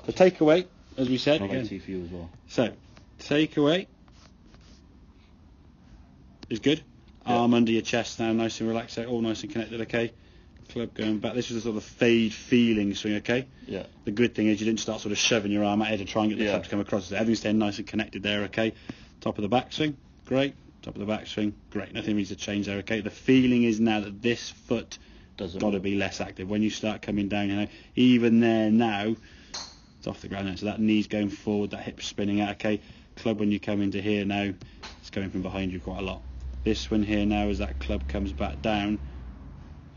The takeaway, as we said, Again. For you as well. So, takeaway is good. Arm under your chest now, nice and relaxed, all nice and connected, okay? Club going back. This was a sort of fade feeling swing, okay? Yeah. The good thing is you didn't start sort of shoving your arm out to try and get the club to come across. Everything's staying nice and connected there, okay? Top of the backswing, great. Top of the backswing, great. Nothing needs to change there, okay? The feeling is now that this foot got to be less active. When you start coming down, you know, even there now, it's off the ground now. So that knee's going forward, that hip's spinning out, okay? Club when you come into here now, it's coming from behind you quite a lot. This one here now, as that club comes back down,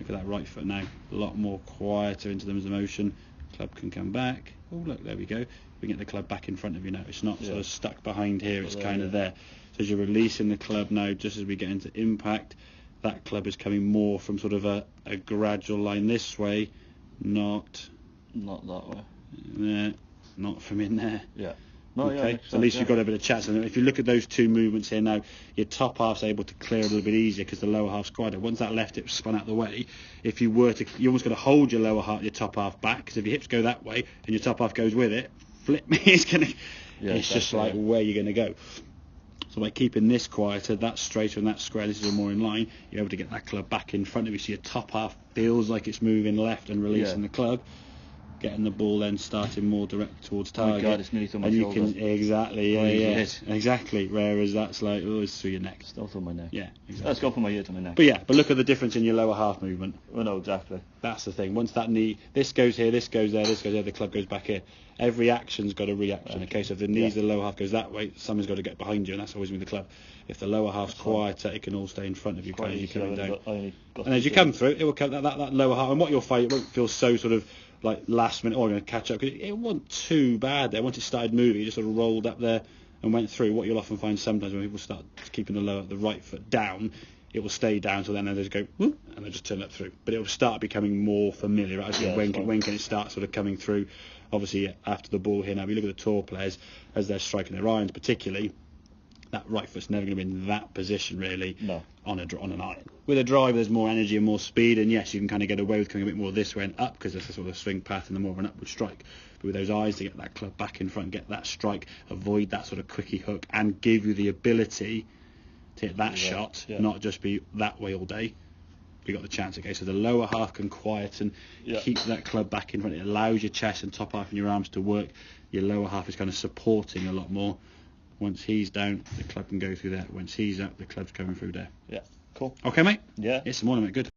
look at that right foot now, a lot more quieter into the motion. Club can come back. Oh look, there we go. We get the club back in front of you now. It's not sort of stuck behind here, it's kind of there. So as you're releasing the club now, just as we get into impact, that club is coming more from sort of a gradual line this way, not that way. There, not from in there. Yeah. No, okay, so at least you've got a bit of chance. And if you look at those two movements here now, your top half's able to clear a little bit easier because the lower half's quieter. Once that left hip spun out the way, if you were to, you're almost going to hold your lower half, your top half back, because if your hips go that way and your top half goes with it, flip me, it's going to, it's just like where you're going to go. So by keeping this quieter, that straighter and that square, this is more in line, you're able to get that club back in front of you, so your top half feels like it's moving left and releasing the club. Getting the ball then starting more direct towards target. Oh my God, it's nearly through my and shoulder. You can exactly. Whereas that's like it's through your neck. Still through my neck. Yeah, exactly. Let's go from my ear to my neck. But look at the difference in your lower half movement. Well, no, exactly. That's the thing. Once that knee, this goes here, this goes there, this goes there, the club goes back here. Every action's got a reaction. Okay, so if the knees, the lower half goes that way, someone's got to get behind you, and that's always with the club. If the lower half's quieter, it can all stay in front of you, kind of you coming down. And as you come through, it will come that lower half, and what you'll find, it won't feel so sort of like last minute, I'm going to catch up, because it wasn't too bad there. Once it started moving, it just sort of rolled up there and went through. What you'll often find sometimes when people start keeping the right foot down, it will stay down till then they just go whoop, and they just turn it through. But it will start becoming more familiar. Actually, when can it start sort of coming through? Obviously, after the ball here now, we look at the tour players as they're striking their irons, particularly. That right foot's never going to be in that position really on an iron. With a drive there's more energy and more speed, and yes, you can kind of get away with coming a bit more this way and up because it's a sort of swing path and the more of an upward strike. But with those eyes to get that club back in front, get that strike, avoid that sort of quickie hook, and give you the ability to hit that shot, not just be that way all day. We got the chance. Okay, so the lower half can quieten, keep that club back in front. It allows your chest and top half and your arms to work. Your lower half is kind of supporting a lot more. Once he's down, the club can go through there. Once he's up, the club's coming through there. Yeah, cool. Okay, mate? Yeah. It's the morning, mate. Good.